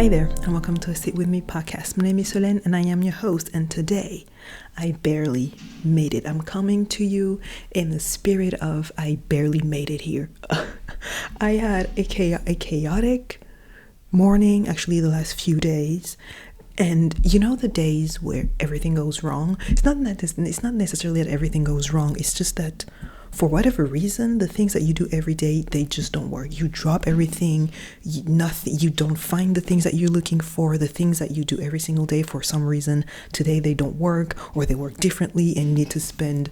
Hi there, and welcome to A Sit With Me podcast. My name is Solène, and I am your host, and today I barely made it. I'm coming to you in the spirit of I barely made it here. I had a chaotic morning, actually the last few days, and you know the days where everything goes wrong? It's not necessarily that everything goes wrong, it's just that for whatever reason, the things that you do every day, they just don't work. You drop everything, you don't find the things that you're looking for. The things that you do every single day, for some reason, today they don't work, or they work differently, and you need to spend,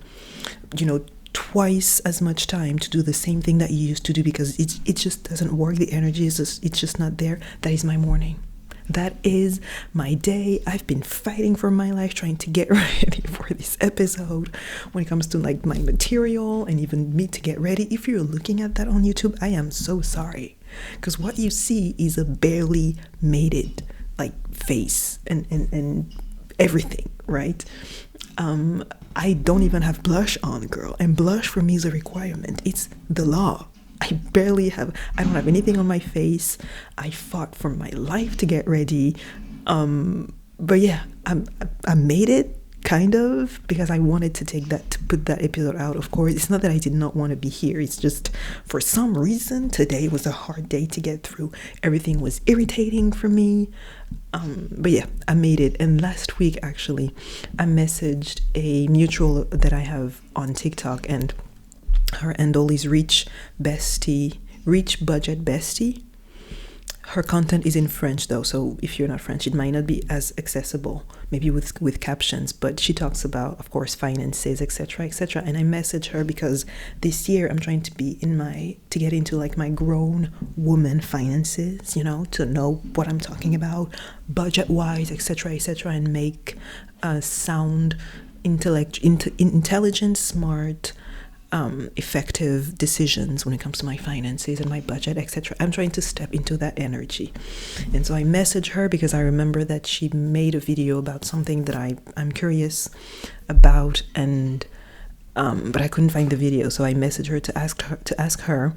twice as much time to do the same thing that you used to do because it just doesn't work. The energy it's just not there. That is my morning. That is my day. I've been fighting for my life, trying to get ready for this episode when it comes to my material and even me to get ready. If you're looking at that on YouTube, I am so sorry, because what you see is a barely made it face and everything, right? I don't even have blush on, girl, and blush for me is a requirement. It's the law. I don't have anything on my face. I fought for my life to get ready. But yeah, I made it, kind of, because I wanted to put that episode out. Of course, it's not that I did not want to be here. It's just, for some reason, today was a hard day to get through. Everything was irritating for me. But yeah, I made it. And last week, actually, I messaged a mutual that I have on TikTok, and her handle is Rich Budget Bestie. Her content is in French though, so if you're not French, it might not be as accessible, maybe with captions, but she talks about, of course, finances, etc. And I messaged her because this year I'm trying to get into my grown woman finances, to know what I'm talking about budget wise, etc. and make sound, intelligent, smart, effective decisions when it comes to my finances and my budget, etc. I'm trying to step into that energy. And so I messaged her because I remember that she made a video about something that I'm curious about, and but I couldn't find the video, so I messaged her to ask her,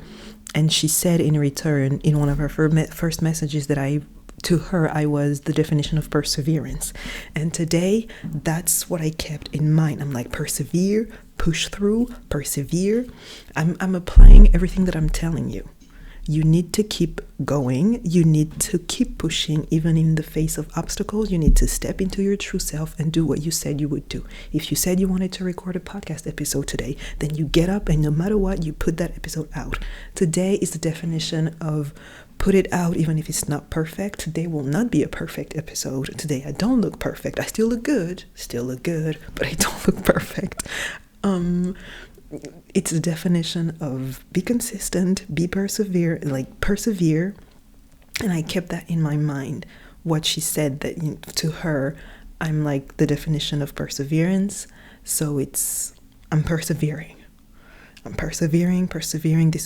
and she said in return, in one of her first messages, that I was the definition of perseverance. And today, that's what I kept in mind. I'm like, persevere, push through, persevere. I'm applying everything that I'm telling you. You need to keep going. You need to keep pushing, even in the face of obstacles. You need to step into your true self and do what you said you would do. If you said you wanted to record a podcast episode today, then you get up and no matter what, you put that episode out. Today is the definition of put it out, even if it's not perfect. Today will not be a perfect episode. Today I don't look perfect. I still look good, but I don't look perfect. It's the definition of be consistent, persevere. And I kept that in my mind, what she said, that to her, I'm like the definition of perseverance. So I'm persevering. This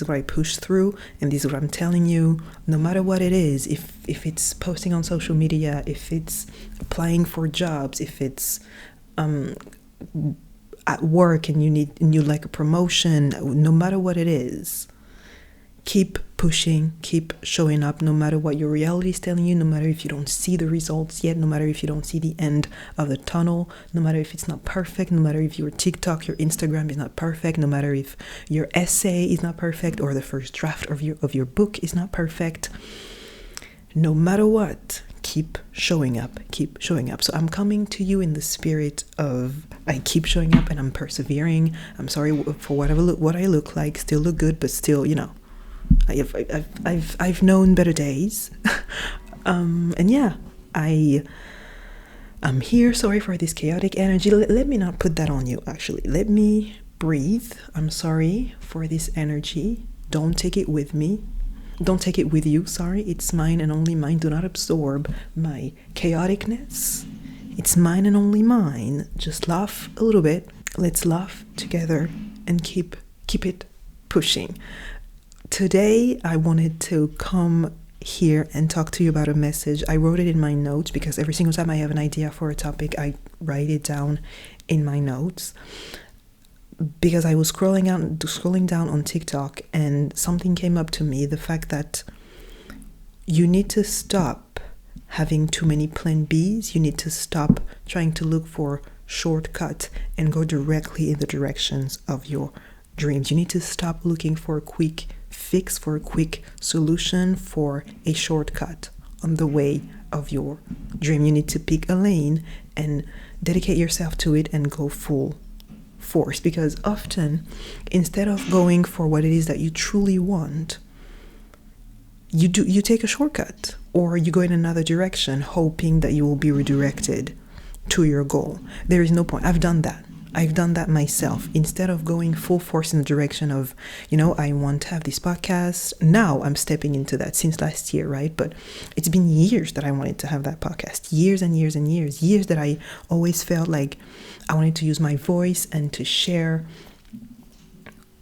is what I push through, and this is what I'm telling you. No matter what it is, if it's posting on social media, if it's applying for jobs, if it's at work and you like a promotion, no matter what it is, keep pushing, keep showing up, no matter what your reality is telling you, no matter if you don't see the results yet, no matter if you don't see the end of the tunnel, no matter if it's not perfect, no matter if your TikTok, your Instagram is not perfect, no matter if your essay is not perfect, or the first draft of your book is not perfect. No matter what, keep showing up. So I'm coming to you in the spirit of I keep showing up and I'm persevering. I'm sorry for what I look like. Still look good, but still, I've known better days. And yeah, I'm here. Sorry for this chaotic energy. Let me not put that on you, actually. Let me breathe. I'm sorry for this energy. Don't take it with me. Don't take it with you, sorry. It's mine and only mine. Do not absorb my chaoticness. It's mine and only mine. Just laugh a little bit. Let's laugh together and keep it pushing. Today, I wanted to come here and talk to you about a message. I wrote it in my notes because every single time I have an idea for a topic, I write it down in my notes. Because I was scrolling down on TikTok, and something came up to me, the fact that you need to stop having too many plan Bs. You need to stop trying to look for shortcuts and go directly in the directions of your dreams. You need to stop looking for a quick fix, for a quick solution, for a shortcut on the way of your dream. You need to pick a lane and dedicate yourself to it and go full force, because often, instead of going for what it is that you truly want, you take a shortcut, or you go in another direction hoping that you will be redirected to your goal. There is no point. I've done that myself. Instead of going full force in the direction of, I want to have this podcast. Now I'm stepping into that since last year, right? But it's been years that I wanted to have that podcast. Years and years and years. Years that I always felt like I wanted to use my voice and to share,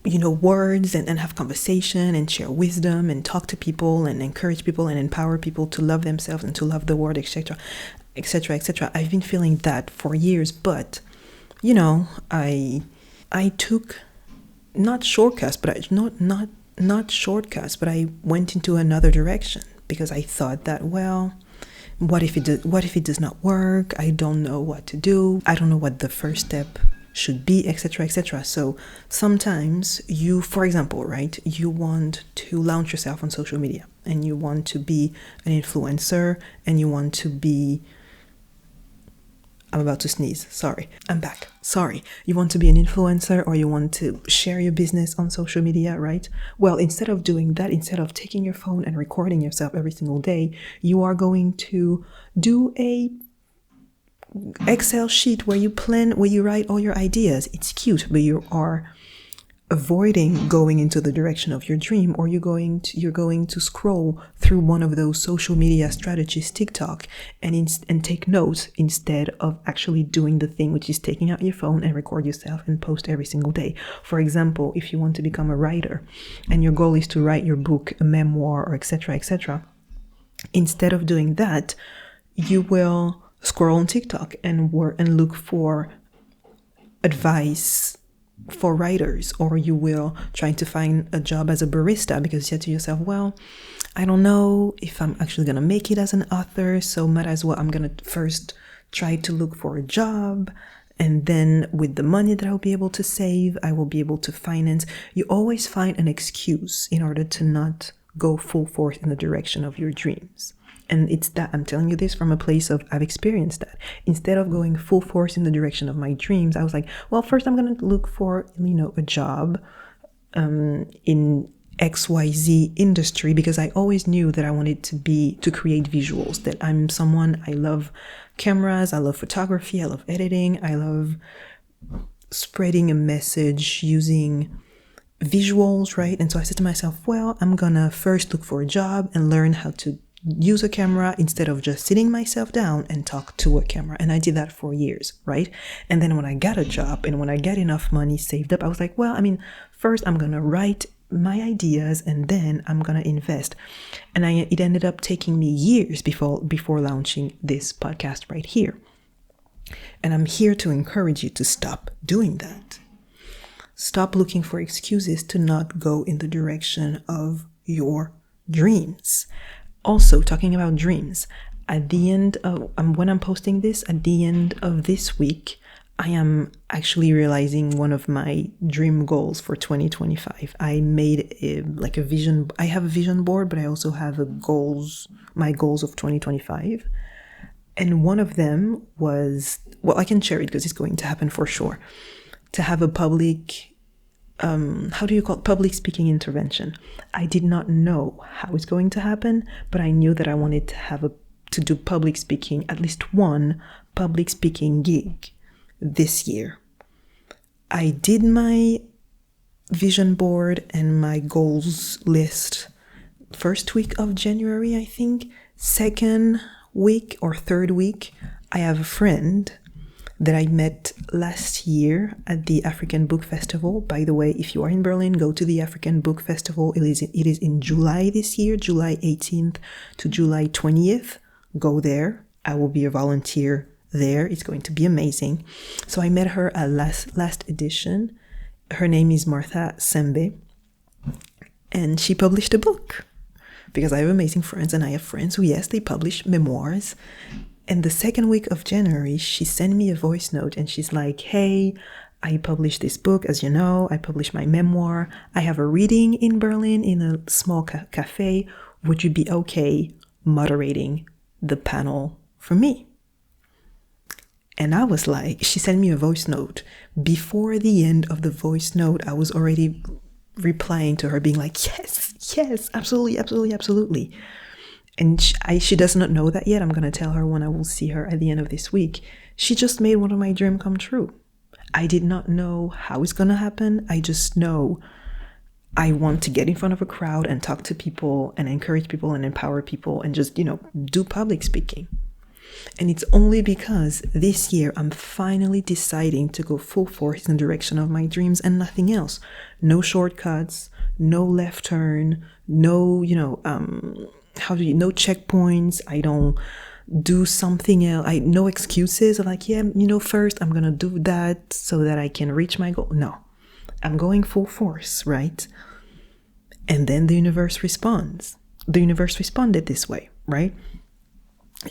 words and have conversation and share wisdom and talk to people and encourage people and empower people to love themselves and to love the world, etc., etc., etc. I've been feeling that for years, but I took not shortcuts, but not shortcuts, but I went into another direction because I thought that, well, what if it does not work? I don't know what to do. I don't know what the first step should be, etc., etc. So sometimes for example, right, you want to launch yourself on social media and you want to be an influencer and you want to be I'm about to sneeze. Sorry. I'm back. Sorry. You want to be an influencer or you want to share your business on social media, right? Well, instead of doing that, instead of taking your phone and recording yourself every single day, you are going to do a Excel sheet where you write all your ideas. It's cute, but you are avoiding going into the direction of your dream, or you're going to scroll through one of those social media strategies, TikTok, and take notes instead of actually doing the thing, which is taking out your phone and record yourself and post every single day. For example, if you want to become a writer and your goal is to write your book, a memoir, or etc., etc., instead of doing that, you will scroll on TikTok and look for advice for writers, or you will try to find a job as a barista because you said to yourself, well, I don't know if I'm actually going to make it as an author, so might as well I'm going to first try to look for a job, and then with the money that I'll be able to save, I will be able to finance. You always find an excuse in order to not go full force in the direction of your dreams. And it's that I'm telling you this from a place of I've experienced that. Instead of going full force in the direction of my dreams, I was like, well, first I'm going to look for, a job in XYZ industry, because I always knew that I wanted to create visuals, that I'm someone, I love cameras, I love photography, I love editing, I love spreading a message using visuals, right? And so I said to myself, well, I'm going to first look for a job and learn how to use a camera instead of just sitting myself down and talk to a camera. And I did that for years, right? And then when I got a job and when I got enough money saved up, I was like, well, first I'm going to write my ideas and then I'm going to invest. And it ended up taking me years before launching this podcast right here. And I'm here to encourage you to stop doing that. Stop looking for excuses to not go in the direction of your dreams. Also, talking about dreams, at the end of, when I'm posting this, at the end of this week, I am actually realizing one of my dream goals for 2025. I made a vision. I have a vision board, but I also have my goals of 2025. And one of them was, well, I can share it because it's going to happen for sure, to have a public public speaking intervention. I did not know how it's going to happen, but I knew that I wanted to do public speaking, at least one public speaking gig this year. I did my vision board and my goals list first week of January, I think. Second week or third week, I have a friend that I met last year at the African Book Festival. By the way, if you are in Berlin, go to the African Book Festival. It is in July this year, July 18th to July 20th. Go there. I will be a volunteer there. It's going to be amazing. So I met her at last edition. Her name is Martha Sembe, and she published a book. because I have amazing friends, and I have friends who, yes, they publish memoirs. And the second week of January, she sent me a voice note and she's like, hey, I published this book, as you know, I published my memoir. I have a reading in Berlin in a small cafe. Would you be okay moderating the panel for me? And I was like, she sent me a voice note. Before the end of the voice note, I was already replying to her, being like, yes, absolutely, absolutely, absolutely. And she does not know that yet. I'm going to tell her when I will see her at the end of this week. She just made one of my dreams come true. I did not know how it's going to happen. I just know I want to get in front of a crowd and talk to people and encourage people and empower people and just, do public speaking. And it's only because this year I'm finally deciding to go full force in the direction of my dreams and nothing else. No shortcuts, no left turn, no, no checkpoints. I don't do something else. No excuses of like, first I'm going to do that so that I can reach my goal. No, I'm going full force, right? And then the universe responds. The universe responded this way, right?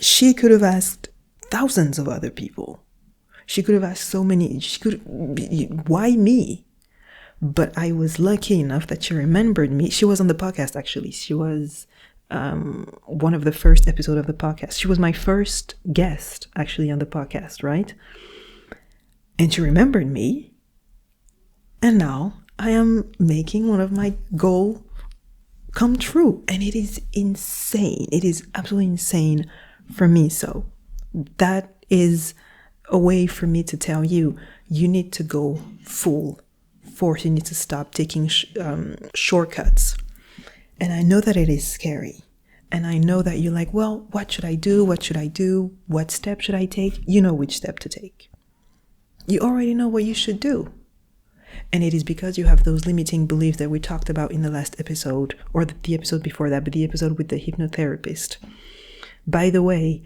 She could have asked thousands of other people. She could have asked so many. Why me? But I was lucky enough that she remembered me. She was on the podcast, actually. She was one of the first episodes of the podcast. She was my first guest, actually, on the podcast, right? And she remembered me. And now I am making one of my goals come true. And it is insane. It is absolutely insane for me. So that is a way for me to tell you, you need to go full force. You need to stop taking shortcuts. And I know that it is scary. And I know that you're like, well, what should I do? What should I do? What step should I take? You know which step to take. You already know what you should do. And it is because you have those limiting beliefs that we talked about in the last episode, or the episode before that, but the episode with the hypnotherapist. By the way,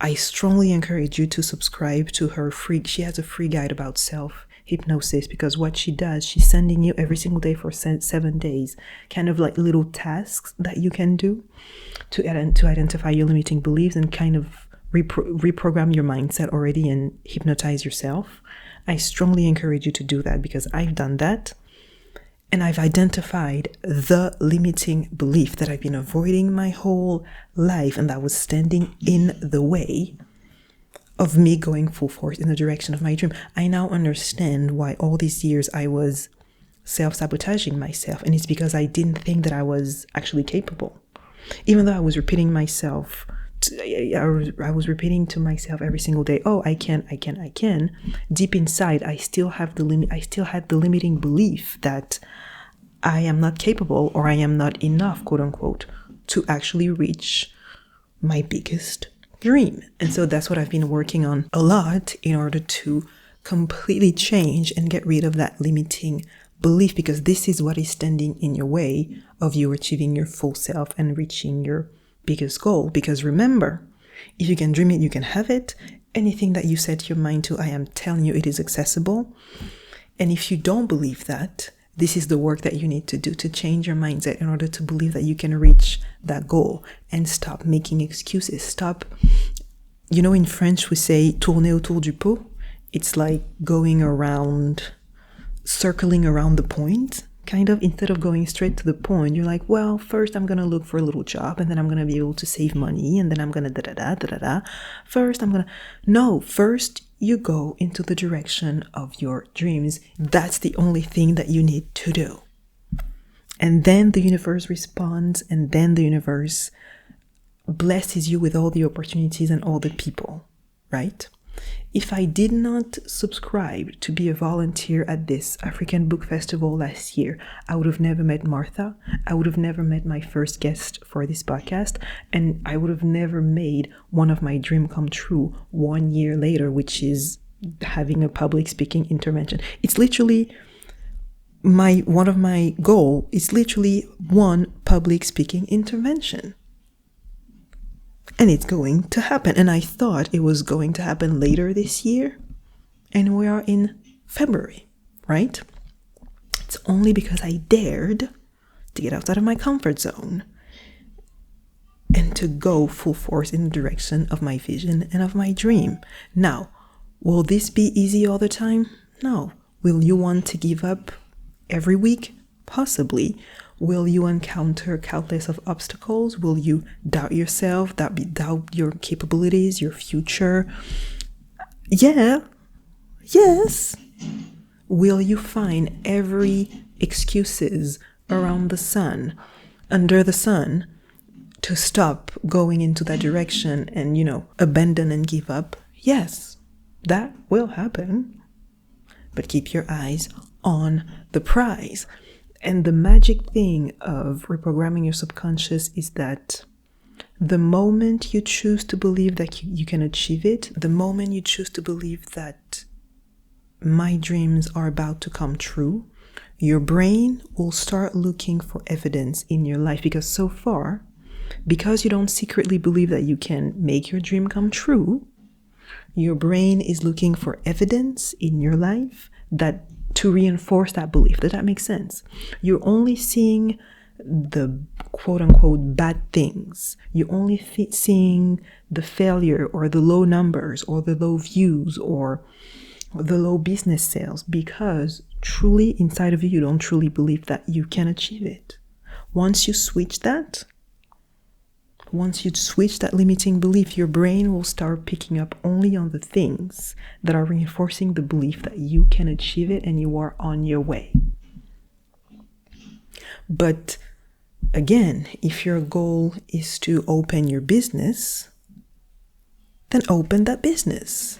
I strongly encourage you to subscribe to her she has a free guide about self-hypnosis, because what she does, she's sending you every single day for 7 days, kind of like little tasks that you can do to identify your limiting beliefs and kind of reprogram your mindset already and hypnotize yourself. I strongly encourage you to do that, because I've done that. And I've identified the limiting belief that I've been avoiding my whole life and that was standing in the way of me going full force in the direction of my dream. I now understand why all these years I was self-sabotaging myself. And it's because I didn't think that I was actually capable. Even though I was repeating myself, I was repeating to myself every single day, oh, I can. Deep inside, I still had the limiting belief that I am not capable, or I am not enough, quote unquote, to actually reach my biggest dream. And so that's what I've been working on a lot in order to completely change and get rid of that limiting belief, because this is what is standing in your way of you achieving your full self and reaching your biggest goal. Because remember, if you can dream it, you can have it. Anything that you set your mind to, I am telling you, it is accessible. And if you don't believe that, this is the work that you need to do to change your mindset in order to believe that you can reach that goal, and stop making excuses. Stop, in French we say tourner autour du pot. It's like going around, circling around the point, kind of. Instead of going straight to the point, you're like, well, first I'm going to look for a little job, and then I'm going to be able to save money, and then I'm going to da-da-da. First you go into the direction of your dreams. That's the only thing that you need to do. And then the universe responds, and then the universe blesses you with all the opportunities and all the people, right? If I did not subscribe to be a volunteer at this African Book Festival last year, I would have never met Martha. I would have never met my first guest for this podcast. And I would have never made one of my dreams come true 1 year later, which is having a public speaking intervention. It's literally one of my goals is literally one public speaking intervention. And it's going to happen. And I thought it was going to happen later this year. And we are in February, right? It's only because I dared to get outside of my comfort zone and to go full force in the direction of my vision and of my dream. Now, will this be easy all the time? No. Will you want to give up every week? Possibly. Will you encounter countless of obstacles? Will you doubt yourself, doubt your capabilities, your future? Yeah. Yes. Will you find every excuses around the sun, under the sun, to stop going into that direction and, abandon and give up? Yes, that will happen. But keep your eyes on the prize. And the magic thing of reprogramming your subconscious is that the moment you choose to believe that you can achieve it, the moment you choose to believe that my dreams are about to come true, your brain will start looking for evidence in your life. Because so far, because you don't secretly believe that you can make your dream come true, your brain is looking for evidence in your life that to reinforce that belief. Does that make sense? You're only seeing the quote-unquote bad things. You're only seeing the failure or the low numbers or the low views or the low business sales because truly inside of you, you don't truly believe that you can achieve it. Once you switch that limiting belief, your brain will start picking up only on the things that are reinforcing the belief that you can achieve it and you are on your way. But again, if your goal is to open your business, then open that business,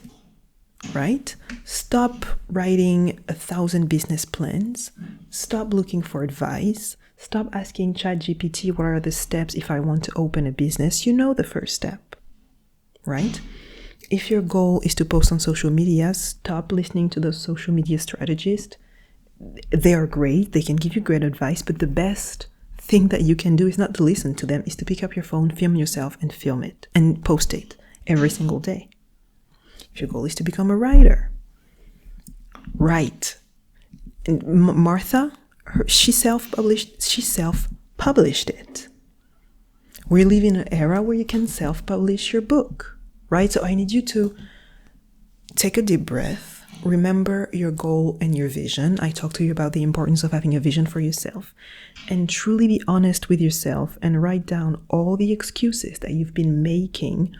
right? Stop writing 1,000 business plans. Stop looking for advice. Stop asking ChatGPT what are the steps if I want to open a business. You know the first step, right? If your goal is to post on social media, stop listening to those social media strategists. They are great. They can give you great advice, but the best thing that you can do is not to listen to them, is to pick up your phone, film yourself and film it and post it every single day. If your goal is to become a writer, write. And Martha, she self-published it. We live in an era where you can self-publish your book, right? So I need you to take a deep breath, remember your goal and your vision. I talked to you about the importance of having a vision for yourself, and truly be honest with yourself and write down all the excuses that you've been making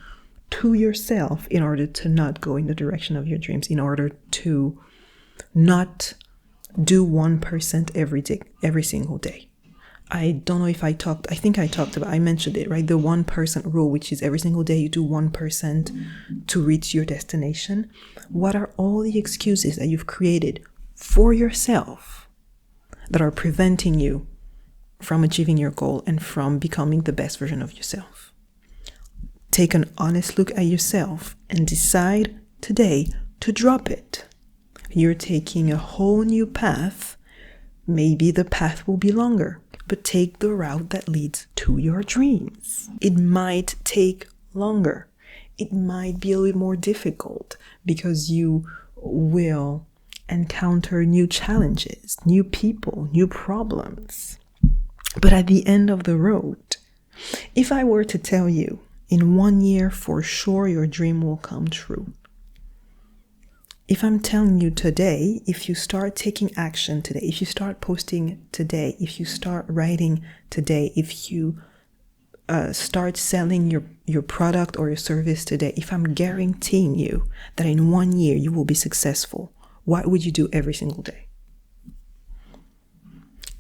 to yourself in order to not go in the direction of your dreams, in order to not do 1% every day, every single day. I don't know if I mentioned it, right? The 1% rule, which is every single day you do 1% to reach your destination. What are all the excuses that you've created for yourself that are preventing you from achieving your goal and from becoming the best version of yourself? Take an honest look at yourself and decide today to drop it. You're taking a whole new path. Maybe the path will be longer, but take the route that leads to your dreams. It might take longer. It might be a little more difficult because you will encounter new challenges, new people, new problems. But at the end of the road, if I were to tell you in 1 year for sure your dream will come true, if I'm telling you today, if you start taking action today, if you start posting today, if you start writing today, if you start selling your product or your service today, if I'm guaranteeing you that in 1 year you will be successful, what would you do every single day?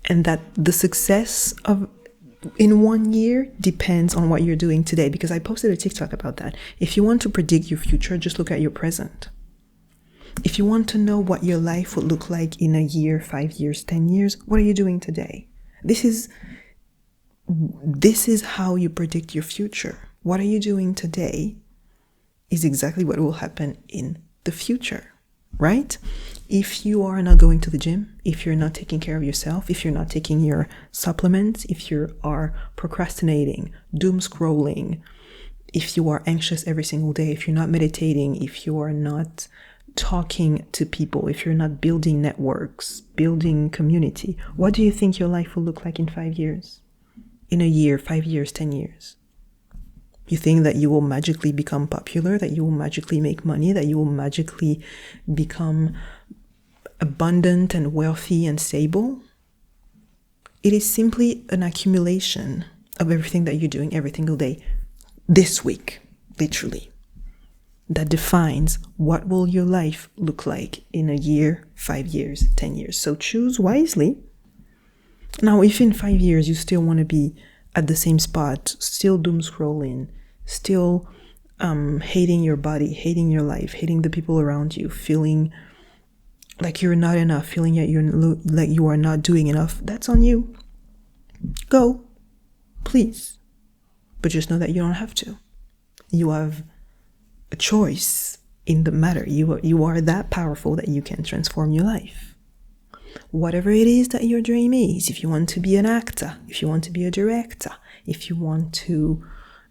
And that the success of in 1 year depends on what you're doing today, because I posted a TikTok about that. If you want to predict your future, just look at your present. If you want to know what your life would look like in a year, 5 years, 10 years, what are you doing today? This is how you predict your future. What are you doing today is exactly what will happen in the future, right? If you are not going to the gym, if you're not taking care of yourself, if you're not taking your supplements, if you are procrastinating, doom scrolling, if you are anxious every single day, if you're not meditating, if you are not talking to people, if you're not building networks, building community, what do you think your life will look like in 5 years? In a year, 5 years, 10 years? You think that you will magically become popular, that you will magically make money, that you will magically become abundant and wealthy and stable? It is simply an accumulation of everything that you're doing every single day this week, literally, that defines what will your life look like in a year, 5 years, 10 years. So choose wisely. Now, if in 5 years you still want to be at the same spot, still doom scrolling, still hating your body, hating your life, hating the people around you, feeling like you're not enough, feeling like you are not doing enough, that's on you. Go, please. But just know that you don't have to. You have a choice in the matter. You are that powerful that you can transform your life. Whatever it is that your dream is, if you want to be an actor, if you want to be a director, if you want to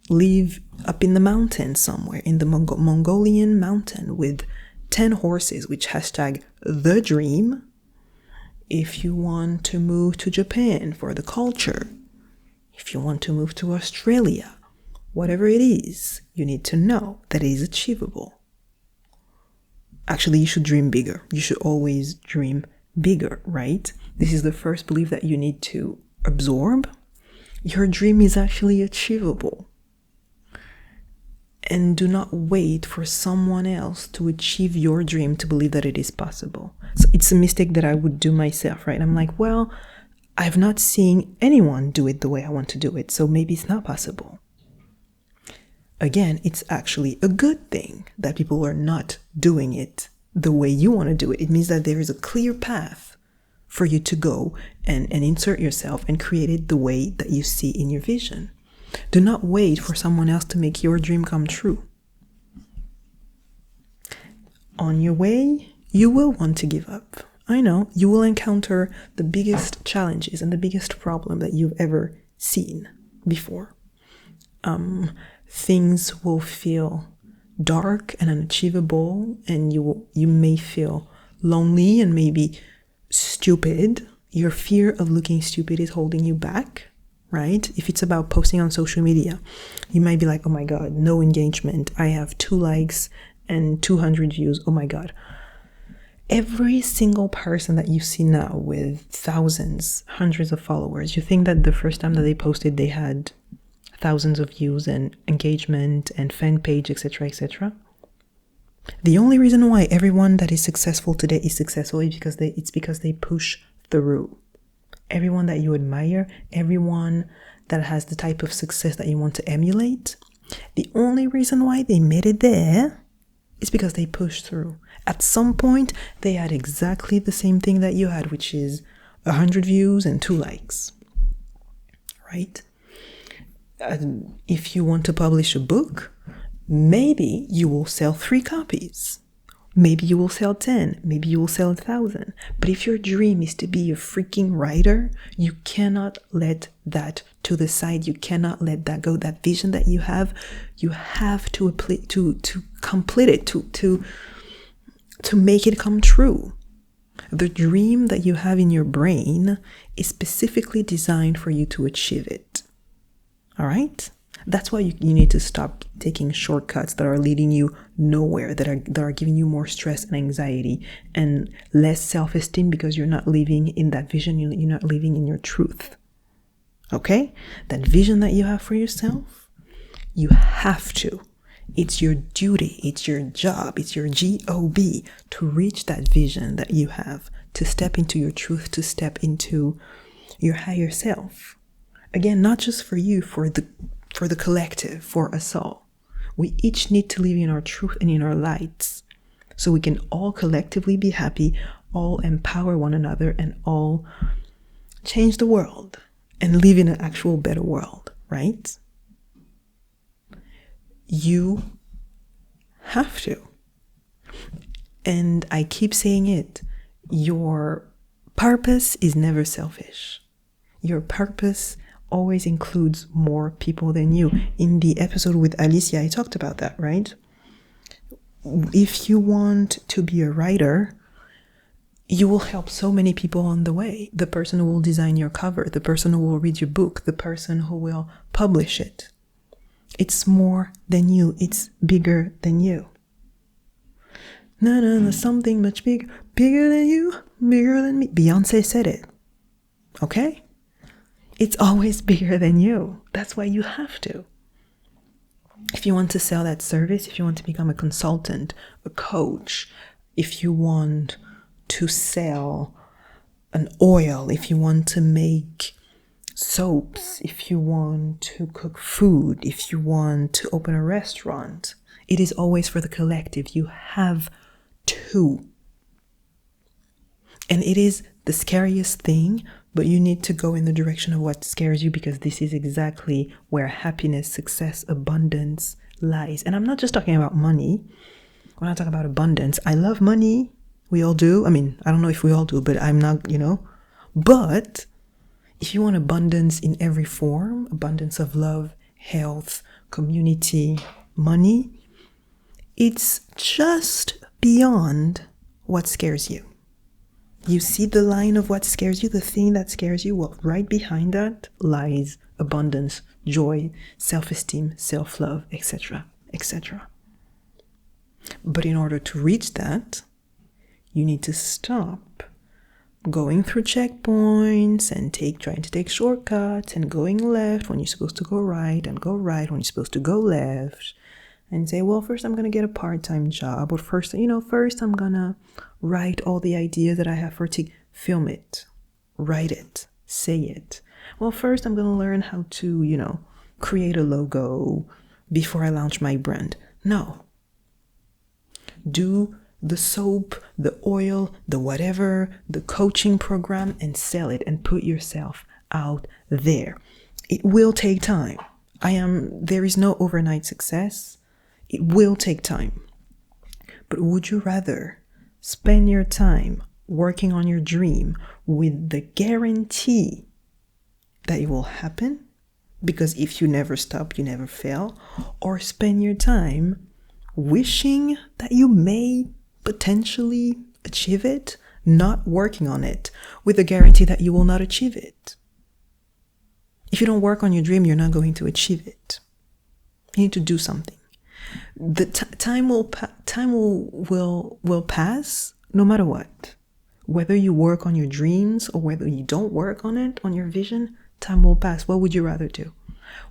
live up in the mountain somewhere, in the Mongolian mountain with 10 horses, which hashtag the dream. If you want to move to Japan for the culture, if you want to move to Australia, whatever it is, you need to know that it is achievable. Actually, you should dream bigger. You should always dream bigger, right? This is the first belief that you need to absorb. Your dream is actually achievable. And do not wait for someone else to achieve your dream to believe that it is possible. So it's a mistake that I would do myself, right? I'm like, well, I've not seen anyone do it the way I want to do it, so maybe it's not possible. Again, it's actually a good thing that people are not doing it the way you want to do it. It means that there is a clear path for you to go and insert yourself and create it the way that you see in your vision. Do not wait for someone else to make your dream come true. On your way, you will want to give up. I know, you will encounter the biggest challenges and the biggest problem that you've ever seen before. Things will feel dark and unachievable, and you may feel lonely and maybe stupid. Your fear of looking stupid is holding you back. Right? If it's about posting on social media, you might be like, oh my God, no engagement. I have 2 likes and 200 views. Oh my God. Every single person that you see now with thousands, hundreds of followers, you think that the first time that they posted, they had thousands of views and engagement and fan page, etc., etc. The only reason why everyone that is successful today is successful is because they push through. Everyone that you admire, everyone that has the type of success that you want to emulate, the only reason why they made it there is because they pushed through. At some point, they had exactly the same thing that you had, which is 100 views and 2 likes, right? If you want to publish a book, maybe you will sell 3 copies. Maybe you will sell 10, maybe you will sell 1,000. But if your dream is to be a freaking writer, you cannot let that to the side. You cannot let that go. That vision that you have to complete it, to make it come true. The dream that you have in your brain is specifically designed for you to achieve it. All right? That's why you need to stop taking shortcuts that are leading you nowhere, that are giving you more stress and anxiety and less self-esteem because you're not living in that vision, you're not living in your truth. Okay? That vision that you have for yourself, you have to. It's your duty, it's your job, it's your job to reach that vision that you have, to step into your truth, to step into your higher self. Again, not just for you, for the collective, for us all. We each need to live in our truth and in our lights so we can all collectively be happy, all empower one another, and all change the world and live in an actual better world, right? You have to. And I keep saying it, your purpose is never selfish. Your purpose always includes more people than you. In the episode with Alicia, I talked about that, right? If you want to be a writer, you will help so many people on the way. The person who will design your cover, the person who will read your book, the person who will publish it. It's more than you. It's bigger than you. No, something much bigger. Bigger than you, bigger than me. Beyonce said it. Okay? It's always bigger than you. That's why you have to. If you want to sell that service, if you want to become a consultant, a coach, if you want to sell an oil, if you want to make soaps, if you want to cook food, if you want to open a restaurant, it is always for the collective. You have to. And it is the scariest thing, but you need to go in the direction of what scares you, because this is exactly where happiness, success, abundance lies. And I'm not just talking about money. When I talk about abundance, I love money. We all do. I mean, I don't know if we all do, but I'm not, But if you want abundance in every form, abundance of love, health, community, money, it's just beyond what scares you. You see the line of what scares you, the thing that scares you? Well, right behind that lies abundance, joy, self-esteem, self-love, etc., etc. But in order to reach that, you need to stop going through checkpoints and trying to take shortcuts and going left when you're supposed to go right, and go right when you're supposed to go left, and say, well, first I'm going to get a part-time job, or first I'm going to write all the ideas that I have for film it, write it, say it. Well, first I'm going to learn how to, create a logo before I launch my brand. No. Do the soap, the oil, the whatever, the coaching program, and sell it and put yourself out there. It will take time. There is no overnight success. It will take time. But would you rather spend your time working on your dream with the guarantee that it will happen? Because if you never stop, you never fail. Or spend your time wishing that you may potentially achieve it, not working on it, with the guarantee that you will not achieve it. If you don't work on your dream, you're not going to achieve it. You need to do something. The time will pass no matter what. Whether you work on your dreams or whether you don't work on it, on your vision, time will pass. What would you rather do?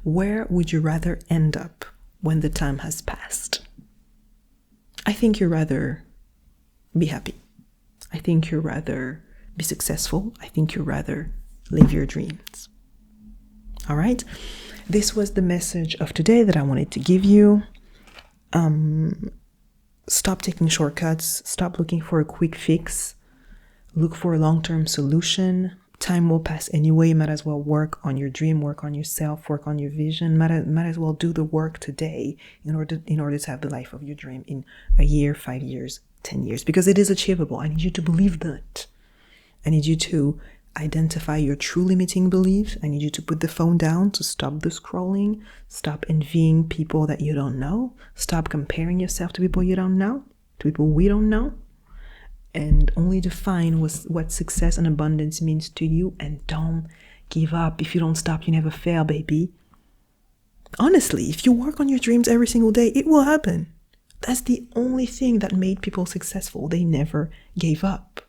Where would you rather end up when the time has passed? I think you'd rather be happy. I think you'd rather be successful. I think you'd rather live your dreams. All right? This was the message of today that I wanted to give you. Stop taking shortcuts. Stop looking for a quick fix. Look for a long-term solution. Time will pass anyway. Might as well work on your dream, work on yourself, work on your vision. Might as well do the work today in order to have the life of your dream in a year, 5 years, 10 years, because it is achievable. I need you to believe that. I need you to identify your true limiting beliefs. I need you to put the phone down, to stop the scrolling, stop envying people that you don't know, stop comparing yourself to people you don't know, to people we don't know, and only define what success and abundance means to you, and don't give up. If you don't stop, you never fail, baby. Honestly, if you work on your dreams every single day, it will happen. That's the only thing that made people successful. They never gave up.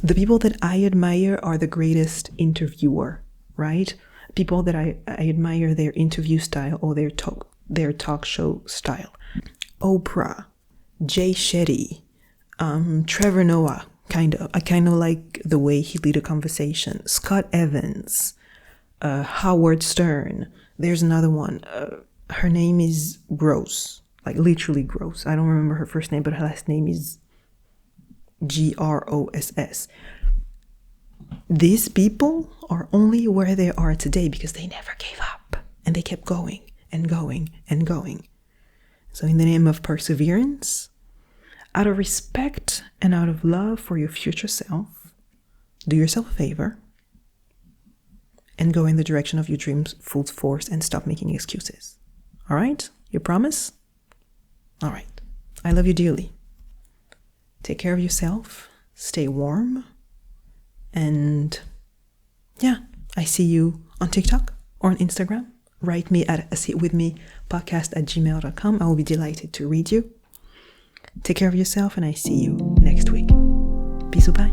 The people that I admire are the greatest interviewer, right? People that I admire their interview style or their talk show style. Oprah, Jay Shetty, Trevor Noah, I kind of like the way he lead a conversation. Scott Evans, Howard Stern. There's another one. Her name is Gross, like literally Gross. I don't remember her first name, but her last name is Gross. These people are only where they are today because they never gave up and they kept going and going and going. So in the name of perseverance, out of respect and out of love for your future self, do yourself a favor and go in the direction of your dreams full force and stop making excuses. All right? You promise? All right. I love you dearly. Take care of yourself. Stay warm. And yeah, I see you on TikTok or on Instagram write me at aseatwithmepodcast@gmail.com. I will be delighted to read you. Take care of yourself, and I see you next week. Peace, bye.